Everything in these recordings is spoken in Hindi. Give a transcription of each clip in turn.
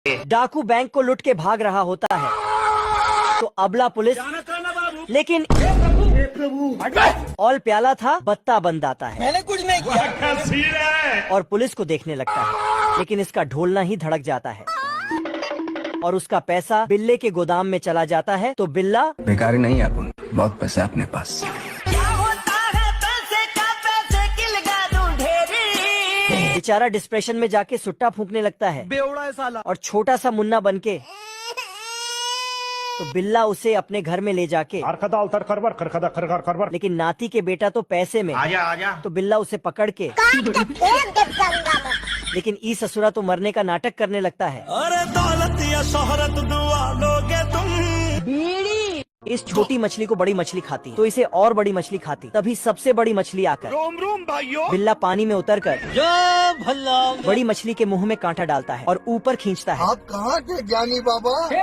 डाकू बैंक को लूट के भाग रहा होता है तो अबला पुलिस, लेकिन ऑल प्याला था बत्ता बंद आता है। मैंने कुछ नहीं किया और पुलिस को देखने लगता है, लेकिन इसका ढोलना ही धड़क जाता है और उसका पैसा बिल्ले के गोदाम में चला जाता है। तो बिल्ला, बेकारी नहीं है अपन, बहुत पैसा है अपने पास। बेचारा डिस्प्रेशन में जाके सुट्टा फूंकने लगता है, बेवड़ा है साला। और छोटा सा मुन्ना बनके तो बिल्ला उसे अपने घर में ले जाके, लेकिन नाती के बेटा तो पैसे में, आजा। तो बिल्ला उसे पकड़ के लेकिन ई ससुरा तो मरने का नाटक करने लगता है। अरे दौलत या शोहरत दुआ लोगे तुम। इस छोटी मछली को बड़ी मछली खाती, तो इसे और बड़ी मछली खाती। तभी सबसे बड़ी मछली आकर रोम रोम भाइयों। बिल्ला पानी में उतरकर भल्ला बड़ी मछली के मुंह में कांटा डालता है और ऊपर खींचता है। आप कहाँ के ज्ञानी बाबा? हे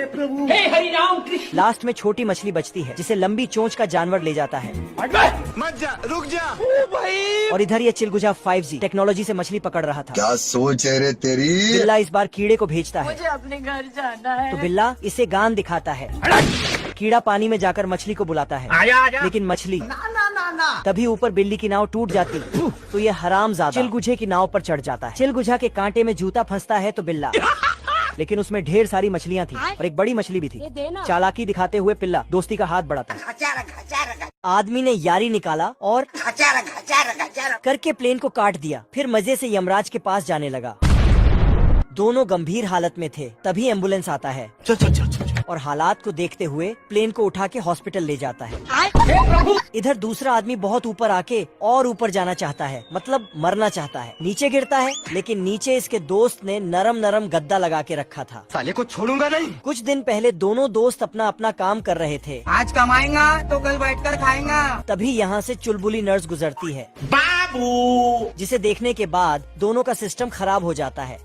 प्रभु हे हरि राम कृष्ण। लास्ट में छोटी मछली बचती है जिसे लंबी चोंच का जानवर ले जाता है। मत जा, रुक जा। भाई और इधर ये चिलगुजा 5G टेक्नोलॉजी से मछली पकड़ रहा था। क्या सोच है रे तेरी? बिल्ला इस बार कीड़े को भेजता है, मुझे अपने घर जाना है। तो बिल्ला इसे गान दिखाता है। कीड़ा पानी में जाकर मछली को बुलाता है, लेकिन मछली तभी ऊपर बिल्ली की नाव टूट जाती, तो ये हरामजादा चिलगुझे की नाव पर चढ़ जाता है। चिलगुझा के कांटे में जूता फंसता है तो बिल्ला, लेकिन उसमें ढेर सारी मछलियाँ थी और एक बड़ी मछली भी थी। चालाकी दिखाते हुए पिल्ला दोस्ती का हाथ बढ़ाता। आदमी ने यारी निकाला और करके प्लेन को काट दिया। फिर मजे से यमराज के पास जाने लगा। दोनों गंभीर हालत में थे, तभी एम्बुलेंस आता है और हालात को देखते हुए प्लेन को उठा के हॉस्पिटल ले जाता है। इधर दूसरा आदमी बहुत ऊपर आके और ऊपर जाना चाहता है, मतलब मरना चाहता है। नीचे गिरता है, लेकिन नीचे इसके दोस्त ने नरम नरम गद्दा लगा के रखा था। साले को छोड़ूंगा नहीं। कुछ दिन पहले दोनों दोस्त अपना अपना काम कर रहे थे। आज कमाएगा तो कल बैठकर खाएगा। तभी यहाँ से चुलबुली नर्स गुजरती है, जिसे देखने के बाद दोनों का सिस्टम खराब हो जाता है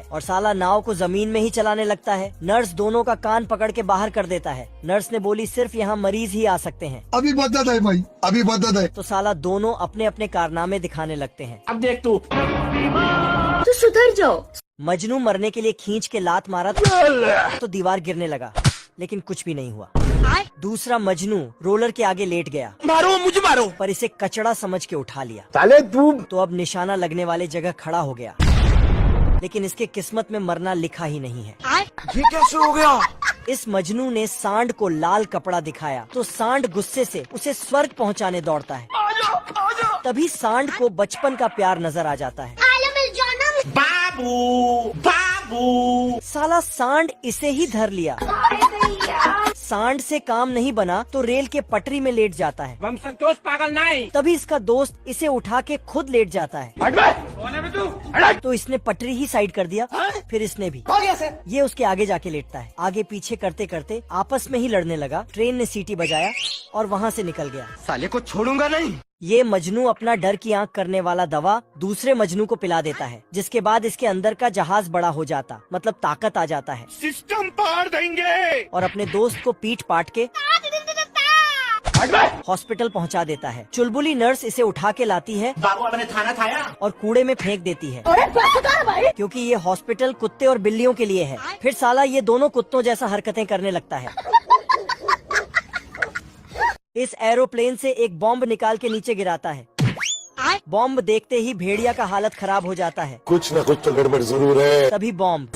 और साला नाव को जमीन में ही चलाने लगता है। नर्स दोनों का कान पकड़ के बाहर कर देता है। नर्स ने बोली सिर्फ यहाँ मरीज ही आ सकते हैं। अभी बदत है भाई, अभी बदत है। तो साला दोनों अपने अपने कारनामे दिखाने लगते हैं। अब देख तू तो सुधर जाओ। मजनू मरने के लिए खींच के लात मारा तो दीवार गिरने लगा, लेकिन कुछ भी नहीं हुआ। दूसरा मजनू रोलर के आगे लेट गया, मारो मुझे मारो, पर इसे कचड़ा समझ के उठा लिया। साले तू तो अब निशाना लगने वाले जगह खड़ा हो गया, लेकिन इसके किस्मत में मरना लिखा ही नहीं है। ये कैसे हो गया? इस मजनू ने सांड को लाल कपड़ा दिखाया तो सांड गुस्से से उसे स्वर्ग पहुंचाने दौड़ता है। तभी सांड को बचपन का प्यार नजर आ जाता है। बाबू साला सांड इसे ही धर लिया। सांड से काम नहीं बना तो रेल के पटरी में लेट जाता है। हम संतोष पागल नहीं। तभी इसका दोस्त इसे उठा के खुद लेट जाता है, तो इसने पटरी ही साइड कर दिया। फिर इसने भी, ये उसके आगे जाके लेटता है। आगे पीछे करते करते आपस में ही लड़ने लगा। ट्रेन ने सीटी बजाया और वहाँ से निकल गया। साले को छोड़ूंगा नहीं। ये मजनू अपना डर की आंख करने वाला दवा दूसरे मजनू को पिला देता है, जिसके बाद इसके अंदर का जहाज बड़ा हो जाता, मतलब ताकत आ जाता है। सिस्टम पार देंगे। और अपने दोस्त को पीट पाट के हॉस्पिटल पहुंचा देता है। चुलबुली नर्स इसे उठा के लाती है बाबू अपने थाना खाया और कूड़े में फेंक देती है, क्योंकि ये हॉस्पिटल कुत्ते और बिल्लियों के लिए है। फिर साला ये दोनों कुत्तों जैसा हरकतें करने लगता है। इस एरोप्लेन से एक बॉम्ब निकाल के नीचे गिराता है। बॉम्ब देखते ही भेड़िया का हालत खराब हो जाता है। कुछ न कुछ तो गड़बड़ जरूर है। तभी बॉम्ब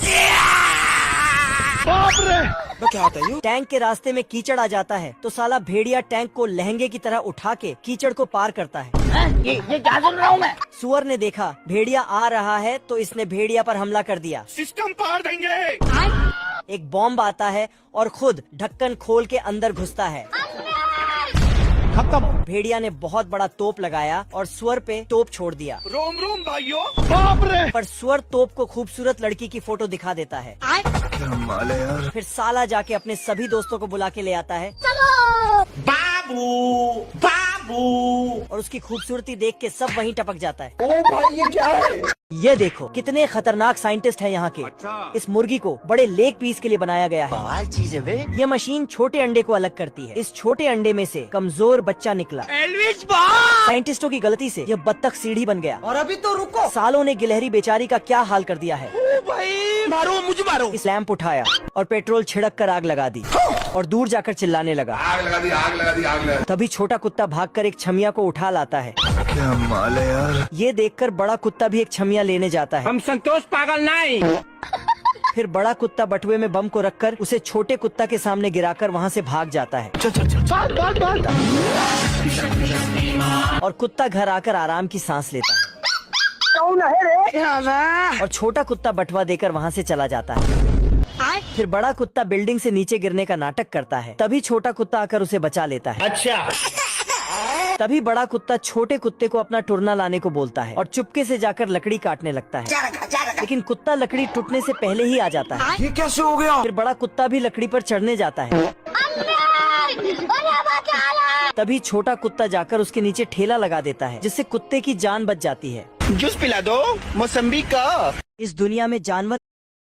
क्या होता है? टैंक के रास्ते में कीचड़ आ जाता है, तो साला भेड़िया टैंक को लहंगे की तरह उठा के कीचड़ को पार करता है। ये क्या सुन रहा हूँ मैं? सुअर ने देखा भेड़िया आ रहा है तो इसने भेड़िया पर हमला कर दिया। सिस्टम पार देंगे। एक बॉम्ब आता है और खुद ढक्कन खोल के अंदर घुसता है। खत्म। भेड़िया ने बहुत बड़ा तोप लगाया और सुअर पे तोप छोड़ दिया। रोम रोम भाइयों। बाप रे। पर सुअर तोप को खूबसूरत लड़की की फोटो दिखा देता है। फिर साला जाके अपने सभी दोस्तों को बुला के ले आता है। बाबू और उसकी खूबसूरती देख के सब वहीं टपक जाता है। ओ भाई ये क्या है? ये देखो कितने खतरनाक साइंटिस्ट हैं यहाँ के। इस मुर्गी को बड़े लेग पीस के लिए बनाया गया है। चीज है ये मशीन छोटे अंडे को अलग करती है। इस छोटे अंडे में से कमजोर बच्चा निकला। साइंटिस्टों की गलती से यह बत्तख सीढ़ी बन गया। और अभी तो रुको, सालों ने गिलहरी बेचारी का क्या हाल कर दिया है। भाई मारो मुझे मारो। इस लैंप उठाया और पेट्रोल छिड़क कर आग लगा दी और दूर जाकर चिल्लाने लगा। आग लगा दी, आग लगा दी, आग लगा तभी छोटा कुत्ता भागकर एक छमिया को उठा लाता है। क्या माल है यार। ये देखकर बड़ा कुत्ता भी एक छमिया लेने जाता है। हम संतोष पागल नहीं। फिर बड़ा कुत्ता बटुए में बम को रखकर उसे छोटे कुत्ता के सामने गिराकर वहाँ से भाग जाता है। और कुत्ता घर आकर आराम की सांस लेता है। और छोटा कुत्ता बटुआ देकर वहाँ से चला जाता है। फिर बड़ा कुत्ता बिल्डिंग से नीचे गिरने का नाटक करता है। तभी छोटा कुत्ता आकर उसे बचा लेता है। अच्छा। तभी बड़ा कुत्ता छोटे कुत्ते को अपना टुरना लाने को बोलता है और चुपके से जाकर लकड़ी काटने लगता है। लेकिन कुत्ता लकड़ी टूटने से पहले ही आ जाता है। ये कैसे हो गया? फिर बड़ा कुत्ता भी लकड़ी पर चढ़ने जाता है। तभी छोटा कुत्ता जाकर उसके नीचे ठेला लगा देता है, जिससे कुत्ते की जान बच जाती है। जूस पिला दो मौसम्बी का। इस दुनिया में जानवर